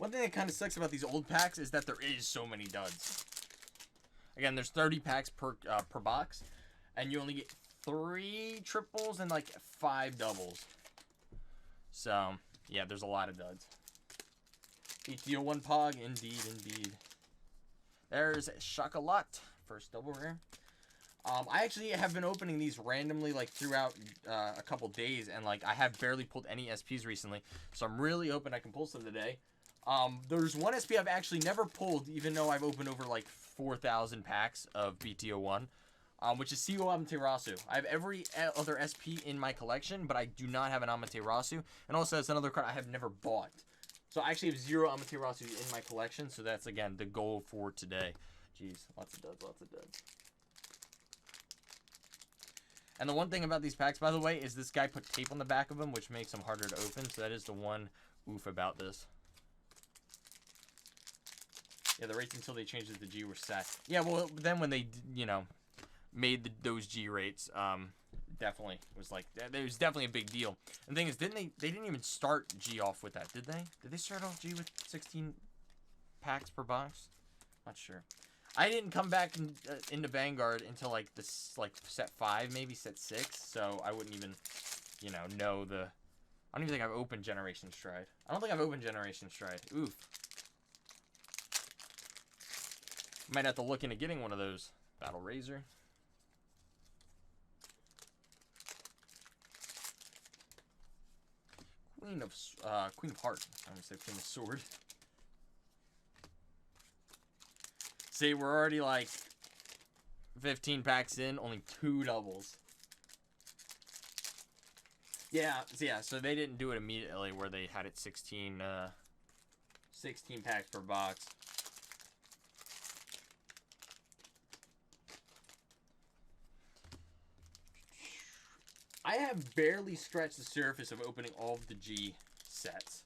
One thing that kind of sucks about these old packs is that there is so many duds. Again, there's 30 packs per box, and you only get 3 triples and like 5 doubles. So, yeah, there's a lot of duds. BT01 Pog, indeed. There's Chocolat, first double rare. I actually have been opening these randomly, like, throughout a couple days, and, like, I have barely pulled any SPs recently, so I'm really hoping I can pull some today. There's one SP I've actually never pulled, even though I've opened over, like, 4,000 packs of BT01, which is CO Amaterasu. I have every other SP in my collection, but I do not have an Amaterasu, and also that's another card I have never bought. So I actually have 0 Amaterasu in my collection, so that's, again, the goal for today. Jeez, lots of duds. And the one thing about these packs, by the way, is this guy put tape on the back of them, which makes them harder to open, so that is the one oof about this. Yeah, the rates until they changed it to G were set. Yeah, well, then when they, you know, made those G rates, definitely was like, it was definitely a big deal. And the thing is, they didn't even start G off with that, did they? Did they start off G with 16 packs per box? Not sure. I didn't come back into Vanguard until like this, like set 5, maybe set 6. So I wouldn't even, you know the. I don't even think I've opened Generation Stride. I don't think I've opened Generation Stride. Oof. Might have to look into getting one of those. Battle Razor. Queen of Heart. I'm gonna say Queen of Sword. See, we're already like 15 packs in, only 2 doubles. Yeah, so they didn't do it immediately where they had it 16 packs per box. I have barely scratched the surface of opening all of the G sets.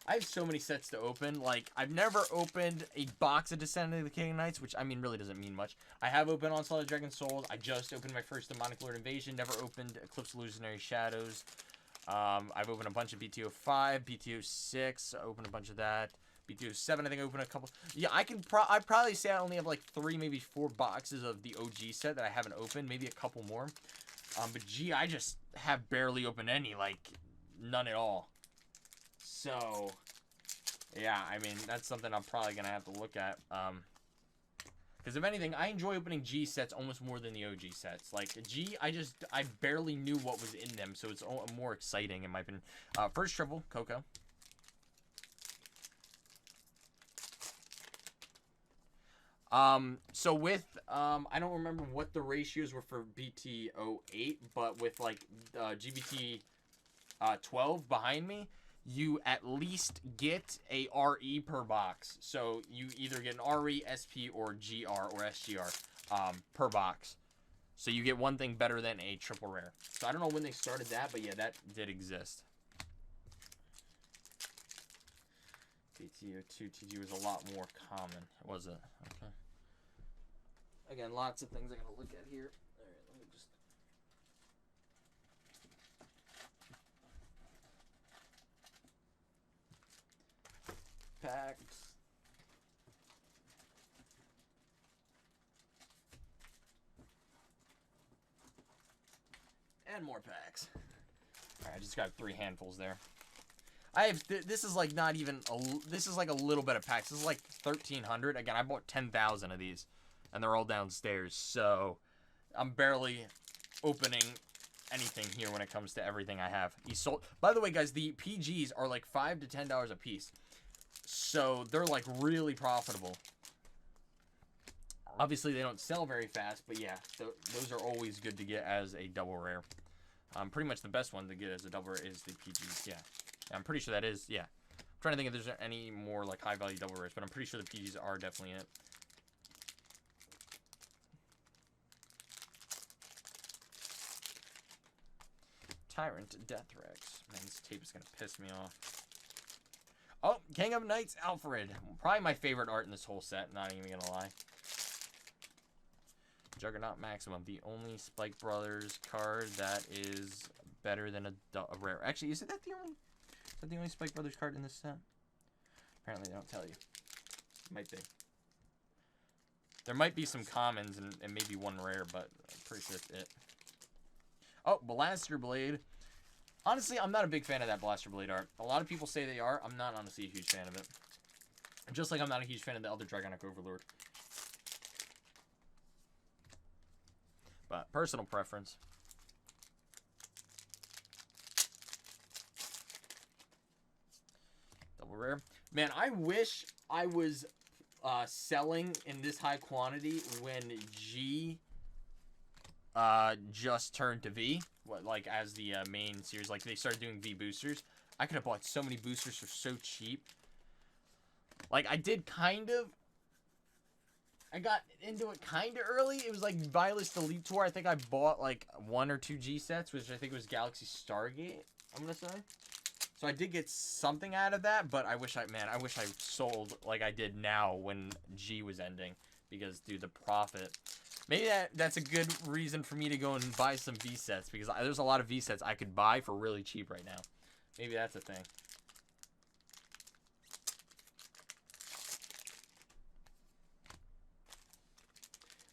I have so many sets to open. Like, I've never opened a box of Descent of the King Knights, which, I mean, really doesn't mean much. I have opened Onslaught of Dragon Souls. I just opened my first Demonic Lord Invasion. Never opened Eclipse Illusionary Shadows. I've opened a bunch of BT05, BT06. I opened a bunch of that. BT07, I think I opened a couple. Yeah, I'd probably say I only have, like, 3, maybe 4 boxes of the OG set that I haven't opened. Maybe a couple more. But G, I just have barely opened any, like, none at all. So, yeah, I mean, that's something I'm probably going to have to look at. Because if anything, I enjoy opening G sets almost more than the OG sets. Like, G, I barely knew what was in them, so it's more exciting in my opinion. First triple, Coco. So with, I don't remember what the ratios were for BT08, but with, like, GBT 12 behind me, you at least get a RE per box. So you either get an RE, SP, or GR, or SGR, per box. So you get one thing better than a triple rare. So I don't know when they started that, but yeah, that did exist. BT02 TG was a lot more common, was it? Okay. Again, lots of things I gotta look at here. All right, let me just. Packs. And more packs. Alright, I just got 3 handfuls there. I have, this is like not even, this is like a little bit of packs. This is like 1,300. Again, I bought 10,000 of these. And they're all downstairs. So, I'm barely opening anything here when it comes to everything I have. By the way, guys, the PGs are like $5 to $10 a piece. So, they're like really profitable. Obviously, they don't sell very fast, but yeah, those are always good to get as a double rare. Pretty much the best one to get as a double rare is the PGs, yeah. I'm pretty sure that is, yeah. I'm trying to think if there's any more like high value double rares, but I'm pretty sure the PGs are definitely it. Tyrant Deathrex. Man, this tape is going to piss me off. Oh, King of Knights Alfred. Probably my favorite art in this whole set, not even going to lie. Juggernaut Maximum. The only Spike Brothers card that is better than a rare. Actually, is that the only Spike Brothers card in this set? Apparently they don't tell you. Might be. There might be some commons and maybe one rare, but I'm pretty sure that's it. Oh, Blaster Blade. Honestly, I'm not a big fan of that Blaster Blade art. A lot of people say they are. I'm not honestly a huge fan of it. Just like I'm not a huge fan of the other Dragonic Overlord. But personal preference. Double rare. Man, I wish I was selling in this high quantity when G just turned to V. Like, as the main series. Like, they started doing V boosters. I could have bought so many boosters for so cheap. Like, I did kind of. I got into it kind of early. It was like Violet's Elite Tour. I think I bought like 1 or 2 G sets, which I think was Galaxy Stargate, I'm going to say. So I did get something out of that, but I wish I sold like I did now when G was ending. Because, dude, the profit. Maybe that's a good reason for me to go and buy some V sets. Because there's a lot of V sets I could buy for really cheap right now. Maybe that's a thing.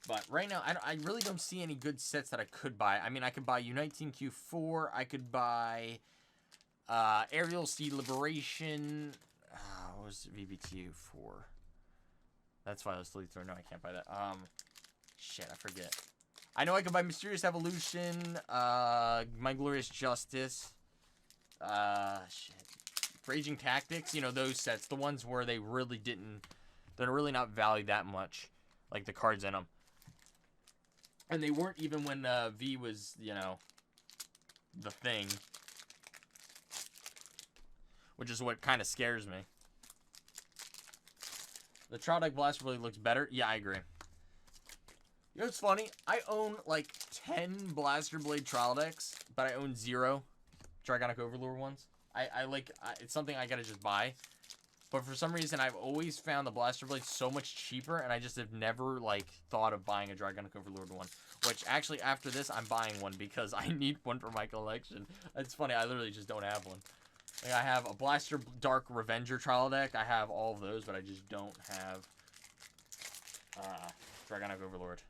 But right now, I really don't see any good sets that I could buy. I mean, I could buy Unite Team Q4. I could buy Aerial Sea Liberation. What was VBTU4? That's why I was Elite Tour. No, I can't buy that. Shit, I forget. I know I could buy Mysterious Evolution, My Glorious Justice, shit. Raging Tactics. You know, those sets. The ones where they're really not valued that much. Like the cards in them. And they weren't even when V was, you know, the thing. Which is what kind of scares me. The Trial Deck Blaster Blade looks better. Yeah, I agree. You know what's funny? I own like 10 Blaster Blade Trial Decks, but I own 0 Dragonic Overlord ones. It's something I gotta just buy. But for some reason, I've always found the Blaster Blade so much cheaper, and I just have never, like, thought of buying a Dragonic Overlord one. Which, actually, after this, I'm buying one because I need one for my collection. It's funny, I literally just don't have one. Like, I have a Blaster Dark Revenger Trial Deck. I have all of those, but I just don't have Dragonic Overlord.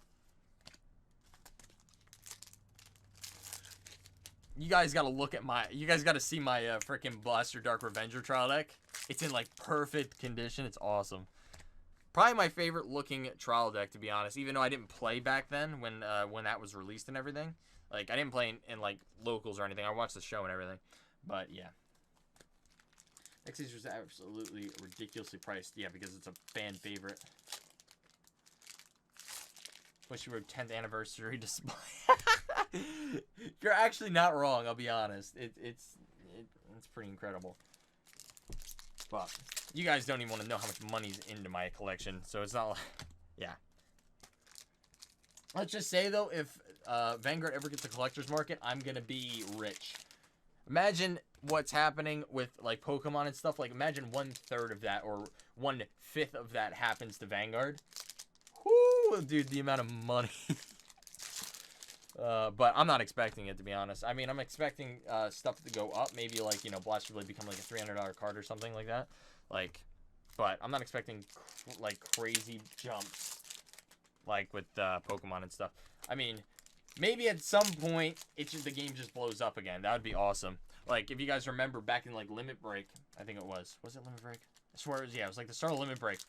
You guys gotta look at you guys gotta see my freaking Blaster Dark Revenger Trial Deck. It's in, like, perfect condition. It's awesome. Probably my favorite looking trial deck, to be honest. Even though I didn't play back then when that was released and everything. Like, I didn't play in like, locals or anything. I watched the show and everything. But, yeah. Next is absolutely ridiculously priced. Yeah, because it's a fan favorite. Wish you were 10th anniversary display. You're actually not wrong, I'll be honest. It's pretty incredible. But you guys don't even want to know how much money's into my collection, so it's not like, yeah. Let's just say, though, if Vanguard ever gets a collector's market, I'm going to be rich. Imagine what's happening with, like, Pokemon and stuff. Like, imagine 1/3 of that or 1/5 of that happens to Vanguard. Whoo, dude, the amount of money. But I'm not expecting it, to be honest. I mean, I'm expecting stuff to go up. Maybe, like, you know, Blaster Blade become, like, a $300 card or something like that. Like, but I'm not expecting, like, crazy jumps, like, with Pokemon and stuff. I mean, maybe at some point, the game just blows up again. That would be awesome. Like, if you guys remember back in, like, Limit Break, I think it was. Was it Limit Break? I swear it was, yeah. It was, like, the start of Limit Break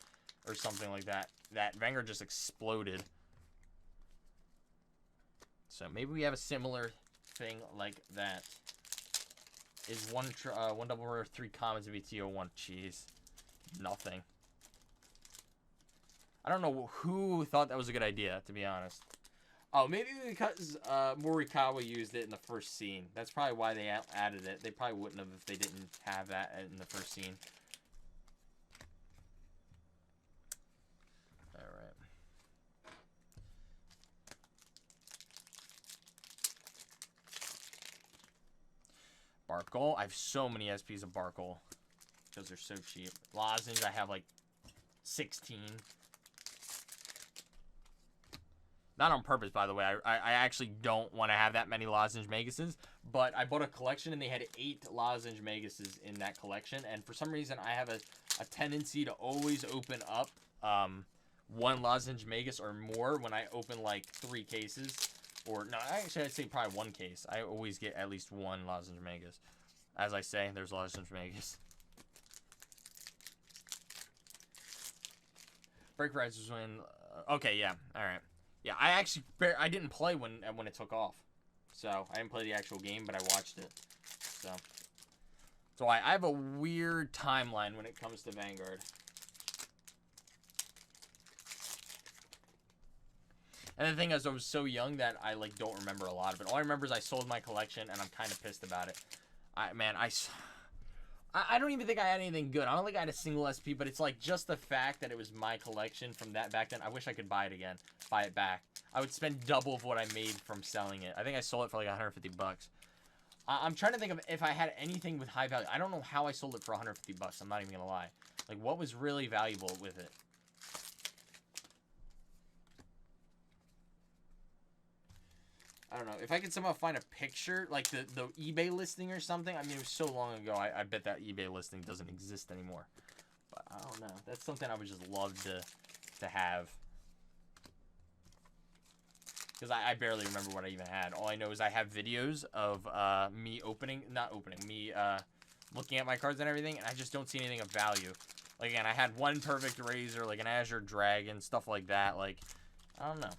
or something like that. That Vanguard just exploded. So maybe we have a similar thing like that. Is one double rare, 3 commons of BT01. Jeez. Nothing. I don't know who thought that was a good idea, to be honest. Oh, maybe because Morikawa used it in the first scene. That's probably why they added it. They probably wouldn't have if they didn't have that in the first scene. Alright. Barkle. I have so many SPs of Barkle. Because they're so cheap. Lozenge, I have like 16. Not on purpose, by the way. I actually don't want to have that many Lozenge Megases. But I bought a collection and they had 8 Lozenge Megases in that collection. And for some reason, I have a tendency to always open up one lozenge magus or more when I open like 3 cases. Or, no, actually, I'd say probably 1 case. I always get at least 1 lozenge magus. As I say, there's lozenge magus. Break rides was when... okay, yeah, alright. Yeah, I didn't play when it took off. So, I didn't play the actual game, but I watched it. So I have a weird timeline when it comes to Vanguard. And the thing is, I was so young that I, like, don't remember a lot of it. All I remember is I sold my collection, and I'm kind of pissed about it. I don't even think I had anything good. I don't think I had a single SP, but it's, like, just the fact that it was my collection from that back then. I wish I could buy it again. Buy it back. I would spend double of what I made from selling it. I think I sold it for, like, 150 bucks. I'm trying to think of if I had anything with high value. I don't know how I sold it for 150 bucks. I'm not even going to lie. Like, what was really valuable with it? I don't know. If I could somehow find a picture, like the eBay listing or something. I mean, it was so long ago. I bet that eBay listing doesn't exist anymore. But I don't know. That's something I would just love to have. Because I barely remember what I even had. All I know is I have videos of me looking at my cards and everything, and I just don't see anything of value. Like, again, I had one perfect razor, like an Azure Dragon, stuff like that. Like, I don't know.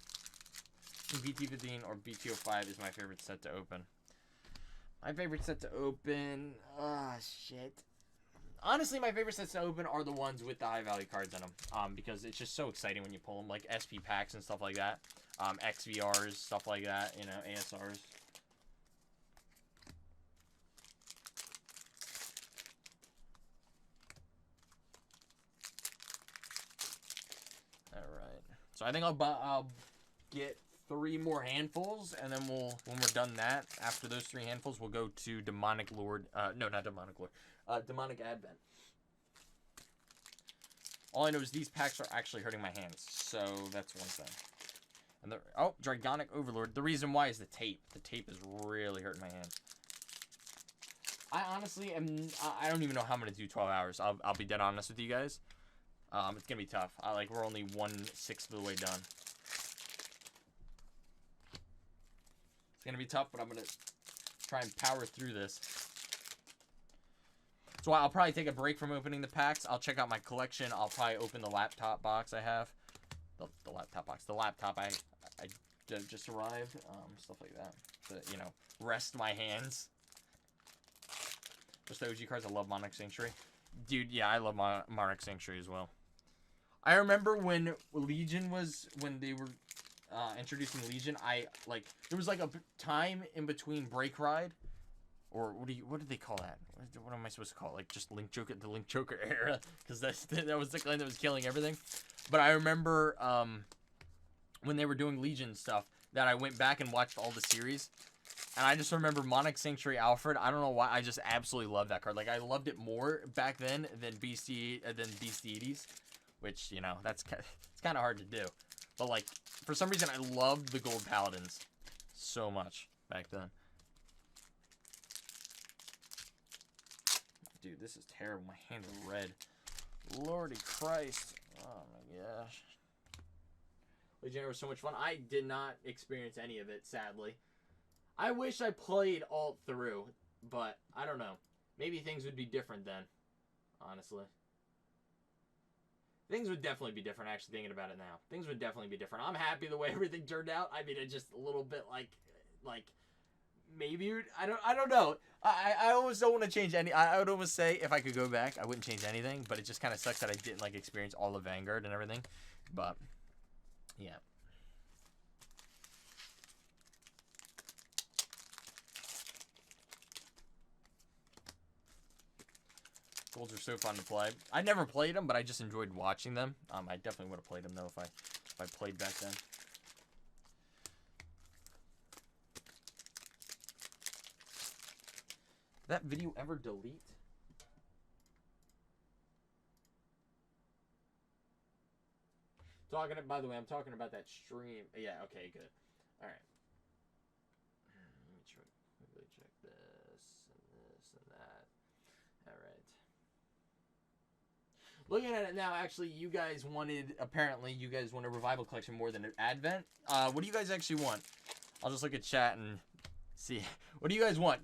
BT01 or BT05 is my favorite set to open. My favorite set to open... ah, shit. Honestly, my favorite sets to open are the ones with the high value cards in them. Because it's just so exciting when you pull them. Like SP packs and stuff like that. XVRs, stuff like that. You know, ASRs. Alright. So I think I'll get 3 more handfuls, and then when we're done that, after those 3 handfuls, we'll go to Demonic Lord. No, not Demonic Lord. Demonic Advent. All I know is these packs are actually hurting my hands, so that's one thing. And oh, Dragonic Overlord. The reason why is the tape. The tape is really hurting my hands. I honestly am. I don't even know how I'm gonna do 12 hours. I'll be dead honest with you guys. It's gonna be tough. We're only 1/6 of the way done. It's going to be tough, but I'm going to try and power through this. So I'll probably take a break from opening the packs. I'll check out my collection. I'll probably open the laptop box I have. The laptop box. The laptop I just arrived. Stuff like that. To, you know, rest my hands. Just the OG cards. I love Monarch Sanctuary. Dude, yeah, I love Monarch Sanctuary as well. I remember when Legion was... when they were... introducing Legion, there was like a time in between Break Ride, or what did they call that? What am I supposed to call it? Like just Link Joker, the Link Joker era, because that was the claim that was killing everything. But I remember when they were doing Legion stuff, that I went back and watched all the series, and I just remember Monarch Sanctuary Alfred. I don't know why, I just absolutely love that card. Like I loved it more back then than Beast Deities, which, you know, it's kind of hard to do. But, like, for some reason, I loved the Gold Paladins so much back then. Dude, this is terrible. My hands are red. Lordy Christ. Oh, my gosh. Legionnaire was so much fun. I did not experience any of it, sadly. I wish I played all through, but I don't know. Maybe things would be different then, honestly. Things would definitely be different, actually, thinking about it now. Things would definitely be different. I'm happy the way everything turned out. I mean, it's just a little bit like maybe, I don't know. I almost don't want to change any. I would almost say if I could go back, I wouldn't change anything, but it just kind of sucks that I didn't, like, experience all of Vanguard and everything. But, yeah. Golds are so fun to play. I never played them, but I just enjoyed watching them. I definitely would have played them, though, if I played back then. Did that video ever delete? By the way, I'm talking about that stream. Yeah, okay, good. All right. Let me quickly check this and that. All right. Looking at it now, actually, apparently you guys wanted Revival Collection more than an Advent. What do you guys actually want? I'll just look at chat and see. What do you guys want?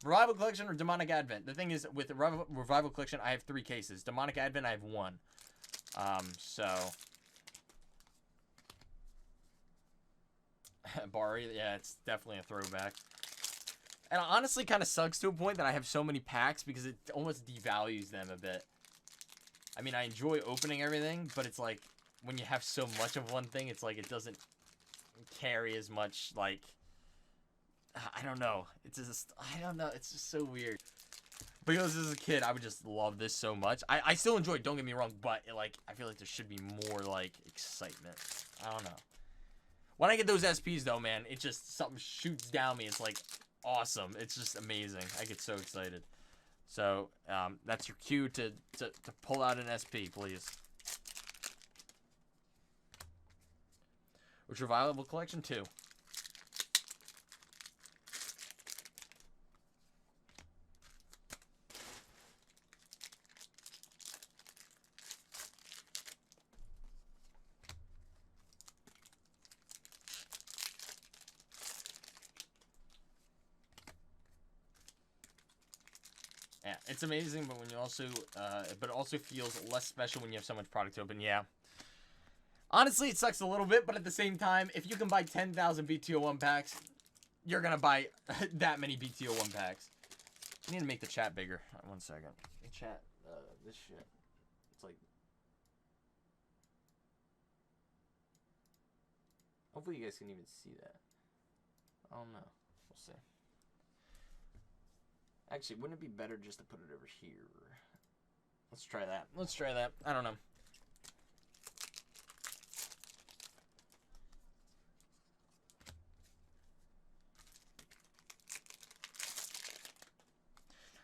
Revival Collection or Demonic Advent? The thing is, with Revival Collection, I have 3 cases. Demonic Advent, I have 1. So... Bari, yeah, it's definitely a throwback. And it honestly kind of sucks to a point that I have so many packs because it almost devalues them a bit. I mean, I enjoy opening everything, but it's like, when you have so much of one thing, it's like it doesn't carry as much, like... I don't know. It's just, I don't know. It's just so weird. Because as a kid, I would just love this so much. I still enjoy it, don't get me wrong, but, like, I feel like there should be more, like, excitement. I don't know. When I get those SPs, though, man, it just, something shoots down me. It's, like, awesome. It's just amazing. I get so excited. So, that's your cue to pull out an SP, please. Which Revival Collection? 2. Yeah, it's amazing, but when you also, but it also feels less special when you have so much product open. Yeah. Honestly, it sucks a little bit, but at the same time, if you can buy 10,000 BT01 packs, you're gonna buy that many BT01 packs. I need to make the chat bigger. One second. The chat, this shit. It's like. Hopefully, you guys can even see that. I don't know. We'll see. Actually, wouldn't it be better just to put it over here? Let's try that. Let's try that. I don't know.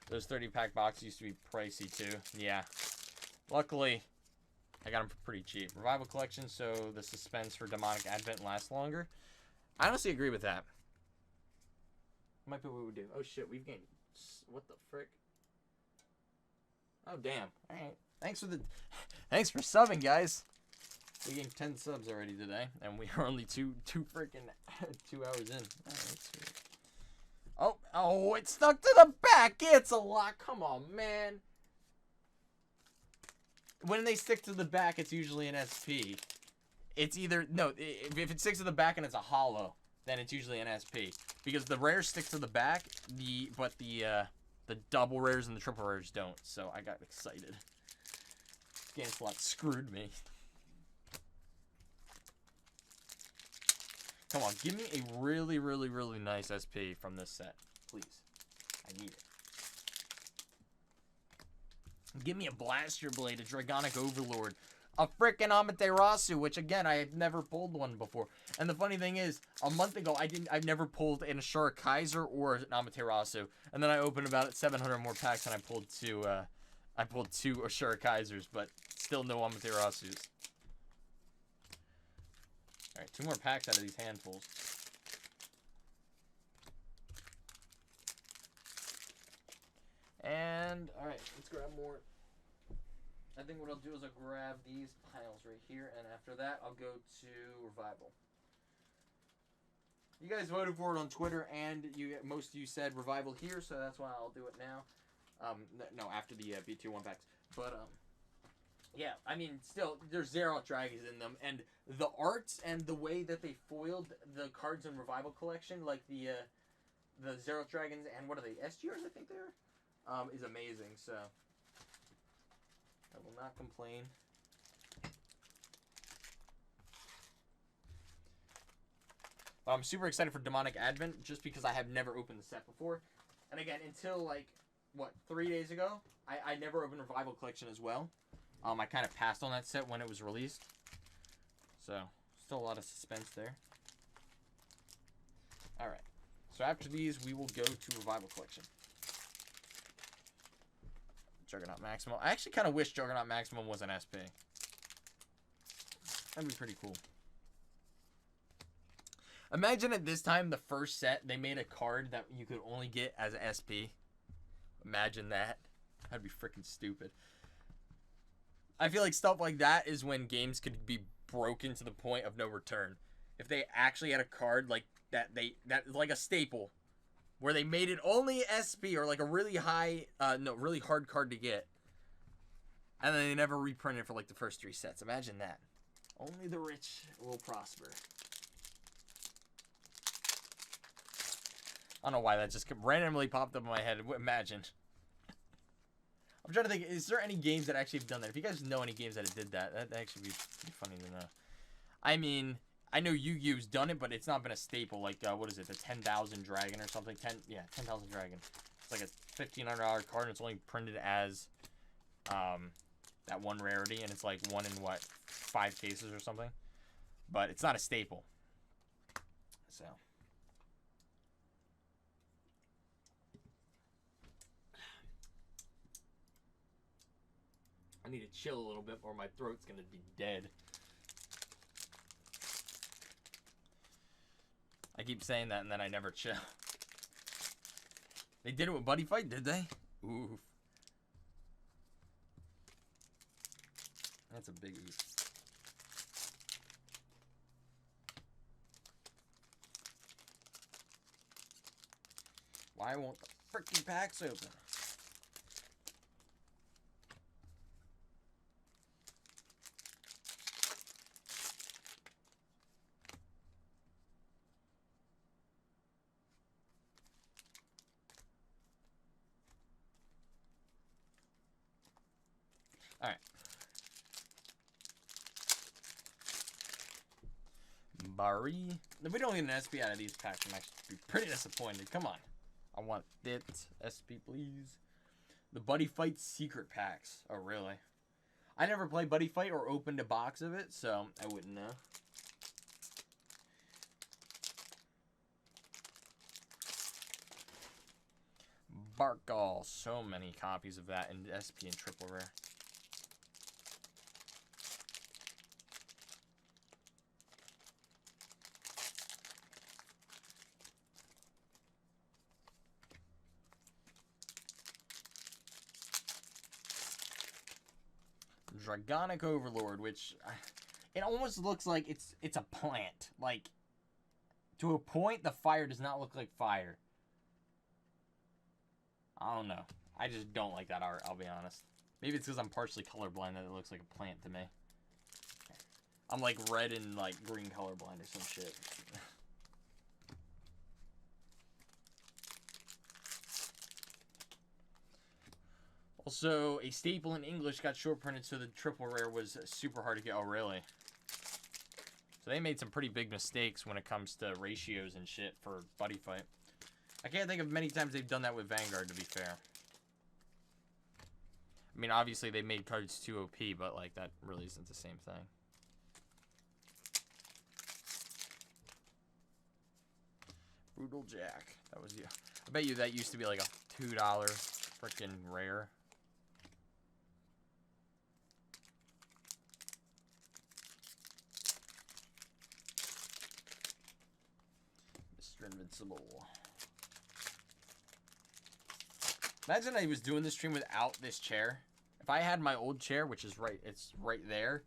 Those 30-pack boxes used to be pricey, too. Yeah. Luckily, I got them for pretty cheap. Revival Collection, so the suspense for Demonic Advent lasts longer. I honestly agree with that. Might be what we do. Oh, shit. We've gained... What the frick? Oh, damn. Alright. Thanks for subbing, guys. We gained 10 subs already today, and we are only two freaking 2 hours in. Oh, it's stuck to the back. It's a lot. Come on, man. When they stick to the back, it's usually an SP. It's either, no, if it sticks to the back and it's a hollow, then it's usually an SP. Because the rares stick to the back, but the double rares and the triple rares don't. So I got excited. Game slot screwed me. Come on, give me a really, really, really nice SP from this set. Please. I need it. Give me a Blaster Blade, a Dragonic Overlord, a frickin' Amaterasu, which again, I have never pulled one before. And the funny thing is, a month ago, I've never pulled an Ashura Kaiser or an Amaterasu. And then I opened about 700 more packs and I pulled two Ashura Kaisers, but still no Amaterasus. Alright, 2 more packs out of these handfuls. And, alright, let's grab more. I think what I'll do is I'll grab these piles right here, and after that, I'll go to Revival. You guys voted for it on Twitter, and most of you said Revival here, so that's why I'll do it now. No, after the BT01 packs. But, yeah, I mean, still, there's Xerath Dragons in them, and the arts and the way that they foiled the cards in Revival Collection, like the Xerath Dragons, and what are they, SGRs, I think they are, is amazing, so I will not complain. I'm super excited for Demonic Advent, just because I have never opened the set before. And again, until, like, what, 3 days ago, I never opened Revival Collection as well. I kind of passed on that set when it was released. So, still a lot of suspense there. Alright. So after these, we will go to Revival Collection. Juggernaut Maximum. I actually kind of wish Juggernaut Maximum was an SP. That'd be pretty cool. Imagine at this time, the first set, they made a card that you could only get as an SP. Imagine that. That'd be freaking stupid. I feel like stuff like that is when games could be broken to the point of no return. If they actually had a card like that, like a staple, where they made it only SP or like a really high, really hard card to get, and then they never reprinted for like the first 3 sets. Imagine that. Only the rich will prosper. I don't know why that just randomly popped up in my head. Imagine. I'm trying to think, is there any games that actually have done that? If you guys know any games that did that, that'd actually be pretty funny to know. I mean, I know Yu-Gi-Oh's done it, but it's not been a staple. Like, what is it, the 10,000 Dragon or something? 10,000 Dragon. It's like a $1,500 card, and it's only printed as that one rarity, and it's like one in, what, 5 cases or something? But it's not a staple. So... I need to chill a little bit or my throat's going to be dead. I keep saying that and then I never chill. They did it with Buddy Fight, did they? Oof. That's a big oof. Why won't the freaking packs open? Alright. Bari. If we don't get an SP out of these packs, I'm actually pretty disappointed. Come on. I want it. SP, please. The Buddy Fight secret packs. Oh, really? I never played Buddy Fight or opened a box of it, so I wouldn't know. Barkall. So many copies of that in SP and triple rare. Dragonic Overlord, which it almost looks like it's a plant. Like, to a point, the fire does not look like fire. I don't know. I just don't like that art, I'll be honest. Maybe it's because I'm partially colorblind that it looks like a plant to me. I'm like red and like green colorblind or some shit. Also, a staple in English got short printed, so the triple rare was super hard to get. Oh, really? So they made some pretty big mistakes when it comes to ratios and shit for Buddy Fight. I can't think of many times they've done that with Vanguard, to be fair. I mean, obviously they made cards too OP, but like that really isn't the same thing. Brutal Jack. That was you. I bet you that used to be like a $2 freaking rare. Mr. Invincible. Imagine I was doing this stream without this chair. If I had my old chair, which is it's right there,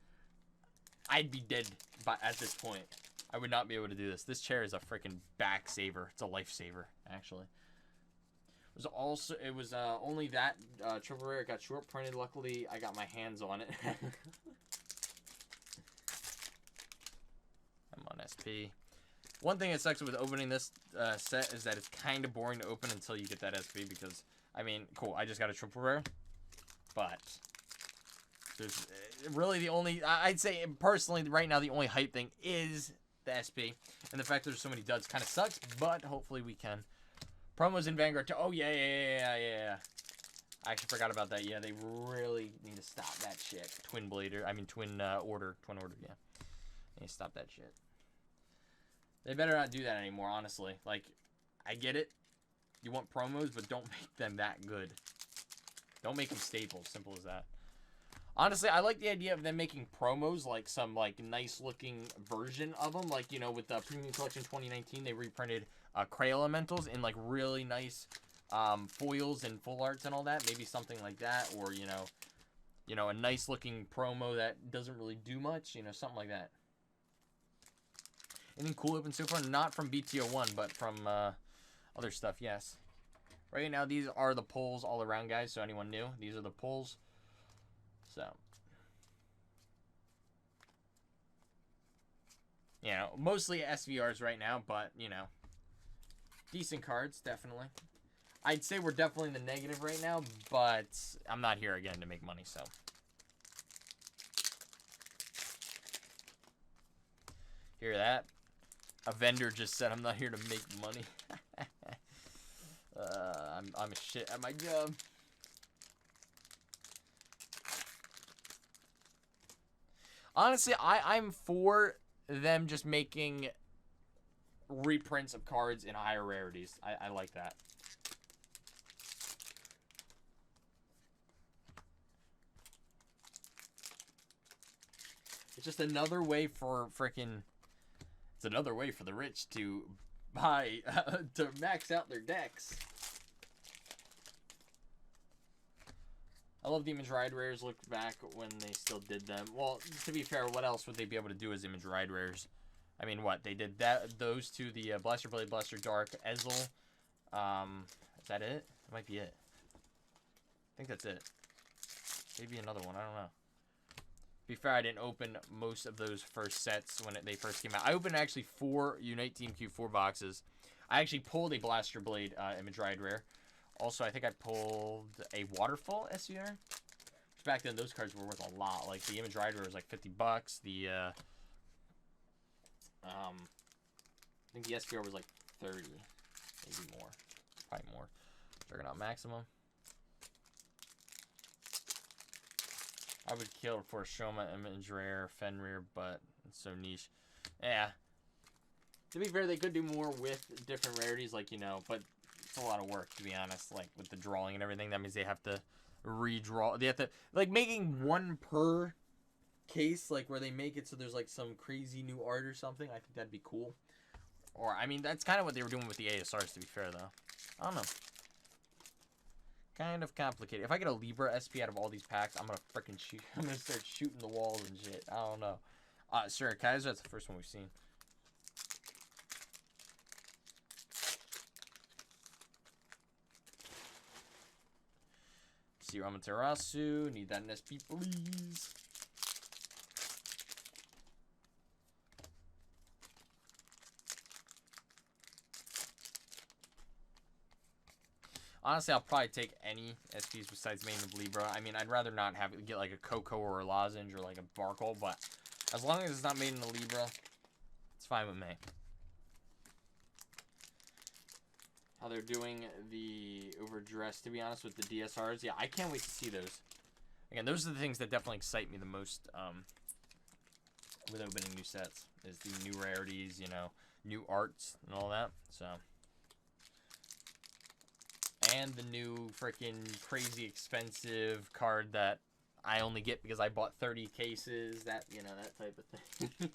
I'd be dead at this point. I would not be able to do this. This chair is a freaking back saver. It's a life saver, actually. It was only that triple rare. It got short printed. Luckily, I got my hands on it. I'm on SP. One thing that sucks with opening this set is that it's kind of boring to open until you get that SP because, I mean, cool, I just got a triple rare, but there's really the only, I'd say personally right now the only hype thing is the SP, and the fact there's so many duds kind of sucks, but hopefully we can. Promos in Vanguard too. Oh, yeah. I actually forgot about that. Yeah, they really need to stop that shit. Twin order, yeah. They need to stop that shit. They better not do that anymore, honestly. Like, I get it. You want promos, but don't make them that good. Don't make them staples. Simple as that. Honestly, I like the idea of them making promos, like some like nice looking version of them. Like, you know, with the Premium Collection 2019, they reprinted Cray Elementals in like really nice foils and full arts and all that. Maybe something like that, or, you know, you know, a nice looking promo that doesn't really do much, you know, something like that. Anything cool open so far? Not from BT01, but from other stuff, yes. Right now, these are the pulls all around, guys, so anyone new, these are the pulls. So, you know, mostly SVRs right now, but, you know, decent cards, definitely. I'd say we're definitely in the negative right now, but I'm not here again to make money, so. Hear that? A vendor just said I'm not here to make money. I'm a shit at my job. Honestly, I'm for them just making reprints of cards in higher rarities. I like that. It's just another way for freaking... It's another way for the rich to buy... to max out their decks. I love the Image Ride Rares. Look back when they still did them. Well, to be fair, what else would they be able to do as Image Ride Rares? I mean, what? They did that, those two, the Blaster Blade, Blaster Dark, Ezel. Is that it? That might be it. I think that's it. Maybe another one. I don't know. To be fair, I didn't open most of those first sets when they first came out. I opened actually 4 Unite Team Q4 boxes. I actually pulled a Blaster Blade Image Ride Rare. Also, I think I pulled a Waterfall SVR. Back then, those cards were worth a lot. Like, the Image Ride Rare was like $50. The, I think the SVR was like 30. Maybe more. Probably more. Juggernaut Maximum. I would kill for a Shoma Image Rare, Fenrir, but it's so niche. Yeah. To be fair, they could do more with different rarities, like, you know, but it's a lot of work, to be honest, like, with the drawing and everything. That means they have to redraw. They have to, like, making one per case, like, where they make it so there's, like, some crazy new art or something. I think that'd be cool. Or, I mean, that's kind of what they were doing with the ASRs, to be fair, though. I don't know. Kind of complicated. If I get a Libra SP out of all these packs, I'm gonna freaking shoot. I'm gonna start shooting the walls and shit. I don't know. Sure, Kaiser, that's the first one we've seen. See Amaterasu. Need that in SP, please. Honestly, I'll probably take any SPs besides Main of Libra. I mean, I'd rather not have it get like a Coco or a Lozenge or like a Barkle, but as long as it's not made in the Libra, it's fine with me. How they're doing the overdress, to be honest, with the DSRs. Yeah, I can't wait to see those. Again, those are the things that definitely excite me the most with opening new sets, is the new rarities, you know, new arts and all that. So... And the new freaking crazy expensive card that I only get because I bought 30 cases. That, you know, that type of thing.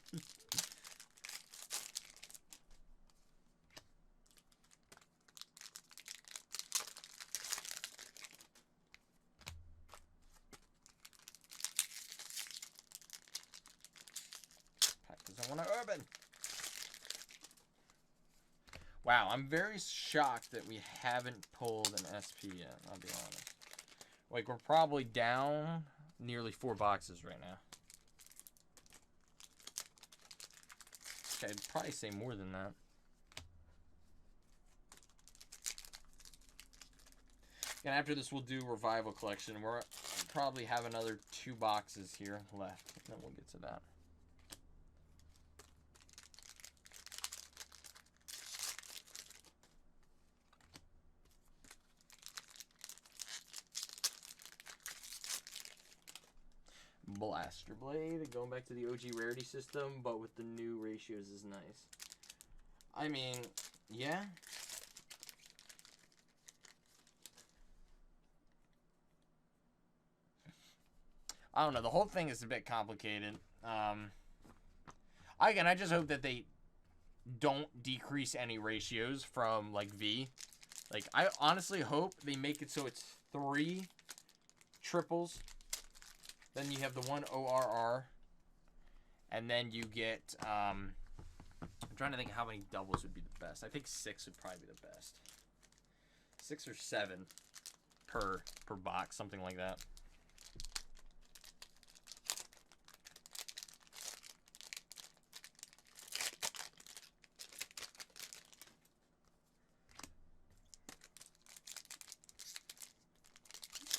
Pack doesn't want to open. Wow, I'm very shocked that we haven't pulled an SP yet, I'll be honest. Like, we're probably down nearly 4 boxes right now. Okay, I'd probably say more than that. And after this, we'll do Revival Collection. We'll probably have another 2 boxes here left. And then we'll get to that. Blaster Blade, going back to the OG rarity system, but with the new ratios is nice. I mean, yeah. I don't know, the whole thing is a bit complicated. Again, I just hope that they don't decrease any ratios from, like, V. Like, I honestly hope they make it so it's 3 triples Then you have the one ORR. And then you get, I'm trying to think of how many doubles would be the best. I think 6 would probably be the best. 6 or 7 per box, something like that.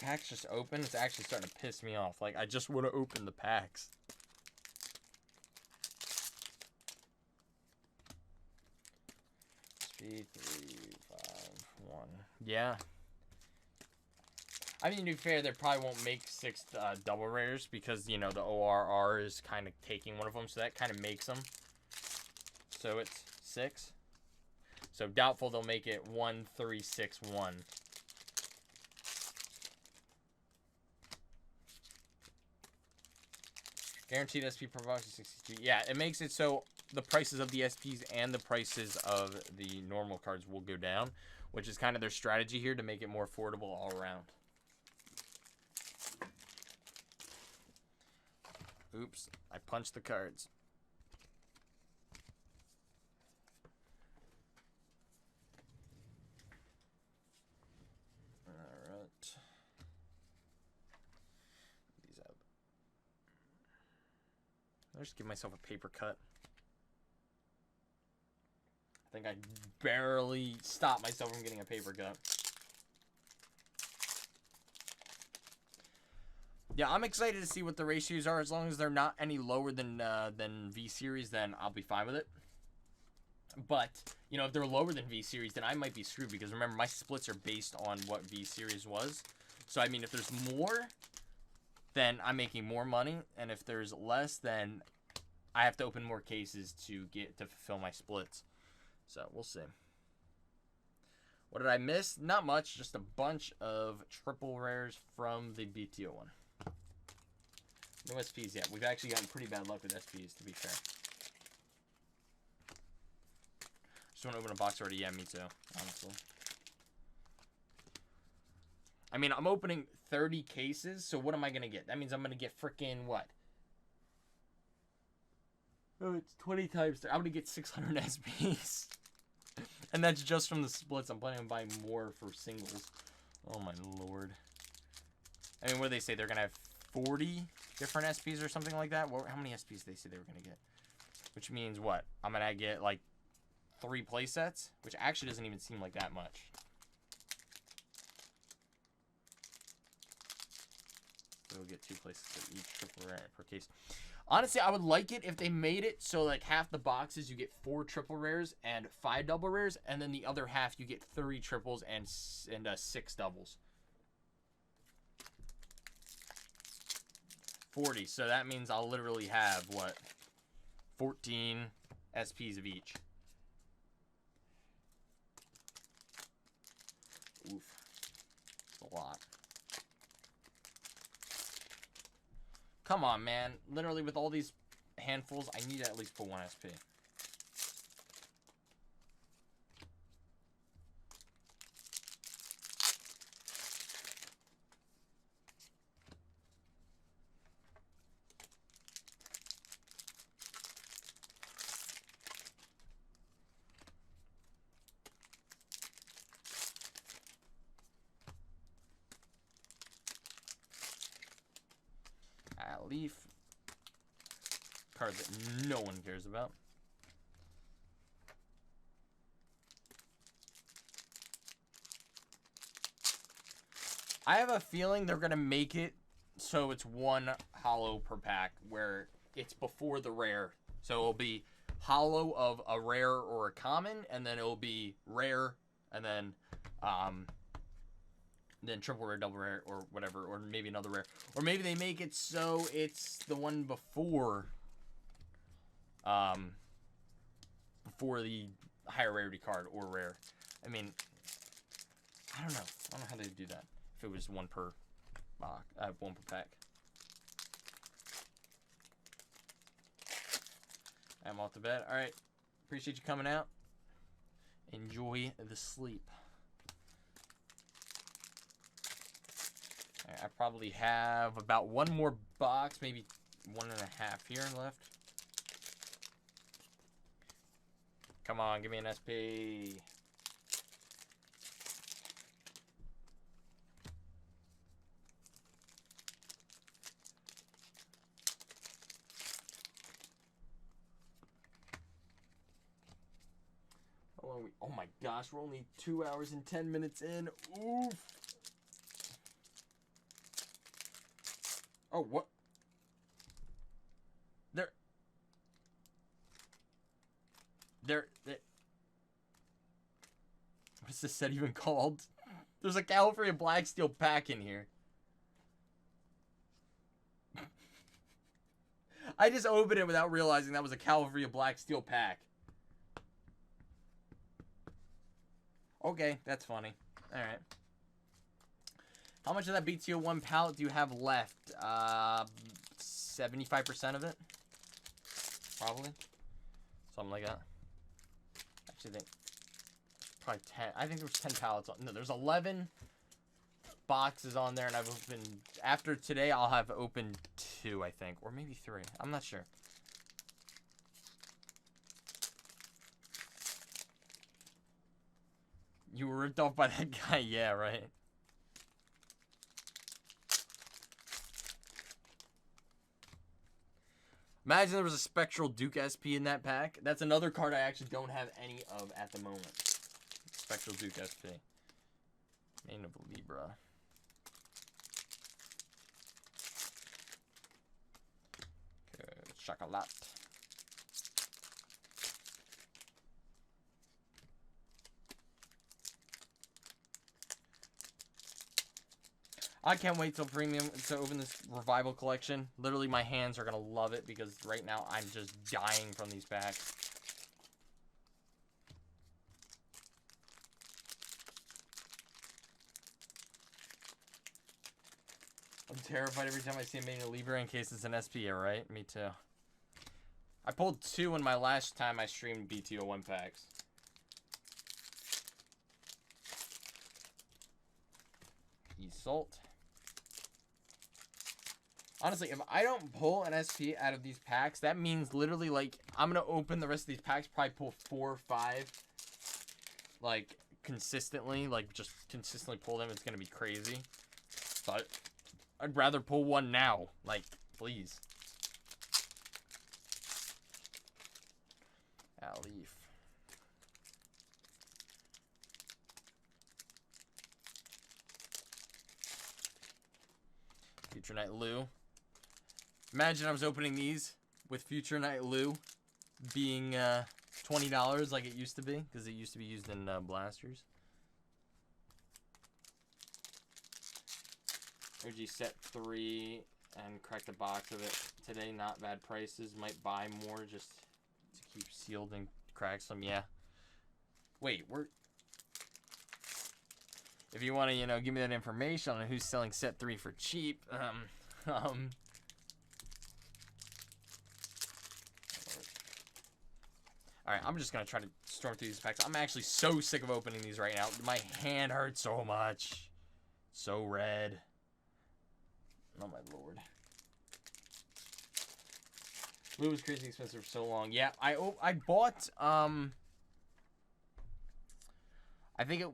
Packs just open. It's actually starting to piss me off. Like, I just want to open the packs. SP351. Yeah. I mean, to be fair, they probably won't make 6 double rares because, you know, the ORR is kind of taking one of them. So that kind of makes them. So it's 6. So doubtful they'll make it 1, 3, 6, 1. Guaranteed SP per box is 62. Yeah, it makes it so the prices of the SPs and the prices of the normal cards will go down, which is kind of their strategy here to make it more affordable all around. Oops, I punched the cards. Alright. These up. I'll just give myself a paper cut. I think I barely stopped myself from getting a paper cut. Yeah, I'm excited to see what the ratios are. As long as they're not any lower than V Series, then I'll be fine with it. But, you know, if they're lower than V Series, then I might be screwed. Because remember, my splits are based on what V Series was. So, I mean, if there's more, then I'm making more money. And if there's less, then I have to open more cases to fulfill my splits. So, we'll see. What did I miss? Not much. Just a bunch of triple rares from the BT01. No SPs yet. We've actually gotten pretty bad luck with SPs, to be fair. Just want to open a box already. Yeah, me too, honestly. I mean, I'm opening 30 cases, so what am I going to get? That means I'm going to get freaking what? Oh, it's 20 times 30. I'm going to get 600 SPs. And that's just from the splits. I'm planning on buying more for singles. Oh, my lord. I mean, what do they say? They're going to have 40 different SPs or something like that? How many SPs did they say they were going to get? Which means what? I'm going to get, like, 3 playsets? Which actually doesn't even seem like that much. We'll get 2 playsets of each triple rare per case. Honestly, I would like it if they made it so, like, half the boxes you get 4 triple rares and 5 double rares, and then the other half you get 3 triples and 6 doubles. 40. So that means I'll literally have, what, 14 SPs of each. Oof. That's a lot. Come on, man. Literally, with all these handfuls, I need to at least pull 1 SP. Leaf. Card that no one cares about. I have a feeling they're going to make it so it's 1 holo per pack where it's before the rare. So it'll be holo of a rare or a common, and then it'll be rare, and then triple rare, double rare, or whatever, or maybe another rare. Or maybe they make it so it's the one before the higher rarity card or rare. I mean, I don't know. I don't know how they do that. If it was 1 per box, 1 per pack. I'm off to bed. All right. Appreciate you coming out. Enjoy the sleep. All right, I probably have about one more box, maybe 1.5 here left. Come on, give me an SP. Oh my gosh, we're only 2 hours and 10 minutes in. Oof. Oh, what? What is this set even called? There's a California Black Steel pack in here. I just opened it without realizing that was a California Black Steel pack. Okay, that's funny. Alright. How much of that BT01 palette do you have left? 75% of it? Probably. Something like that. Actually, I think probably 10. I think there was 10 pallets on. No, there's 11 boxes on there, and I've opened. After today, I'll have opened 2, I think, or maybe 3. I'm not sure. You were ripped off by that guy, yeah, right. Imagine there was a Spectral Duke SP in that pack. That's another card I actually don't have any of at the moment. Spectral Duke SP. Main of Libra. Good chocolate. I can't wait till premium to open this revival collection. Literally, my hands are gonna love it because right now I'm just dying from these packs. I'm terrified every time I see a Mania Libra in case it's an SP, right? Me too. I pulled 2 in my last time I streamed BT01 packs. Salt. Honestly, if I don't pull an SP out of these packs, that means literally, like, I'm going to open the rest of these packs, probably pull 4 or 5, like, consistently, like, just consistently pull them. It's going to be crazy. But I'd rather pull one now. Like, please. Alif. Future Night Lou. Imagine I was opening these with Future Night Lou being $20 like it used to be, because it used to be used in blasters. OG set 3 and cracked a box of it today. Not bad prices. Might buy more just to keep sealed and crack some. Yeah. Wait, we're... If you want to, you know, give me that information on who's selling set 3 for cheap, Alright, I'm just going to try to storm through these packs. I'm actually so sick of opening these right now. My hand hurts so much. So red. Oh my lord. Blue was crazy expensive for so long. Yeah, I bought, I think I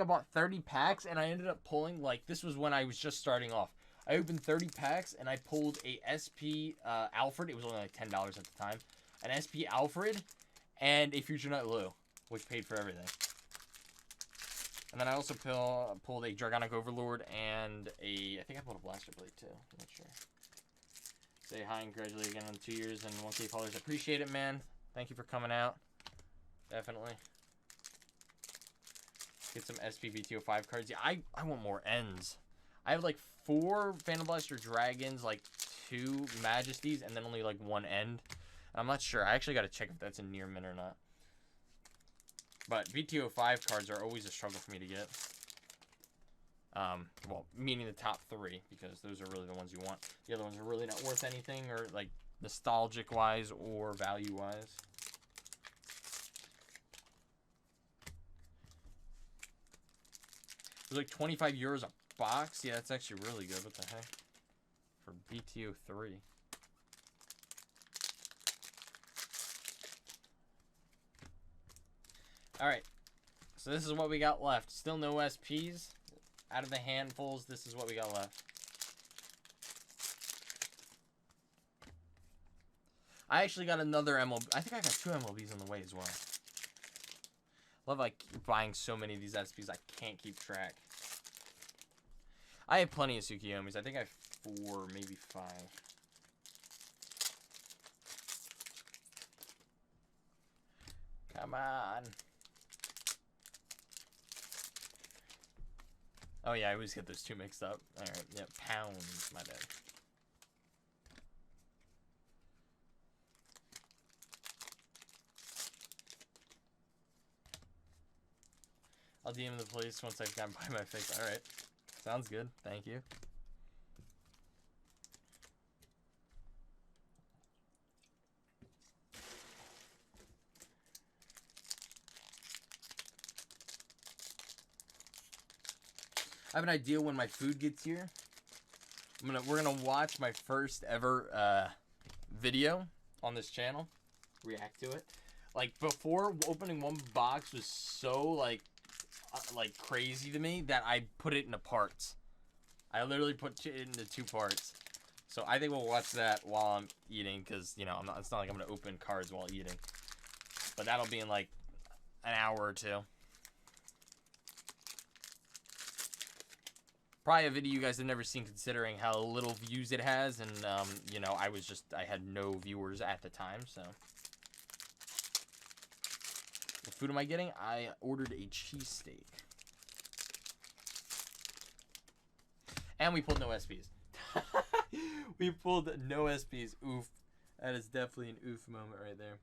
bought 30 packs, and I ended up pulling, like, this was when I was just starting off. I opened 30 packs, and I pulled a SP Alfred. It was only like $10 at the time. An SP Alfred, and a Future Night Lou, which paid for everything. And then I also pulled a Dragonic Overlord and I think I pulled a Blaster Blade too. I'm not sure. Say hi and congratulate again on 2 years and 1K followers. Appreciate it, man. Thank you for coming out. Definitely. Get some SPBT05 cards. Yeah, I want more ends. I have like 4 Phantom Blaster Dragons, like 2 Majesties, and then only like 1 end. I'm not sure. I actually got to check if that's a near min or not. But BT05 cards are always a struggle for me to get. Well, meaning the top 3, because those are really the ones you want. The other ones are really not worth anything, or like nostalgic-wise or value-wise. It was like 25 euros a box. Yeah, that's actually really good. What the heck? For BT03. Alright. So this is what we got left. Still no SPs. Out of the handfuls, this is what we got left. I actually got another MLB. I think I got 2 MLBs on the way as well. Love like buying so many of these SPs, I can't keep track. I have plenty of Tsukiyomis. I think I have 4, maybe 5. Come on. Oh yeah, I always get those 2 mixed up. Alright, yeah, pounds, my bad. I'll DM the place once I've gotten by my face. Alright. Sounds good. Thank you. I have an idea when my food gets here. We're gonna watch my first ever video on this channel. React to it. Like before, opening one box was so like crazy to me that I put it into parts. I literally put it into 2 parts. So I think we'll watch that while I'm eating, because you know it's not like I'm gonna open cards while eating. But that'll be in like an hour or 2. Probably a video you guys have never seen, considering how little views it has, and you know, I had no viewers at the time, so. What food am I getting? I ordered a cheesesteak. And we pulled no SPs. We pulled no SPs. Oof. That is definitely an oof moment right there.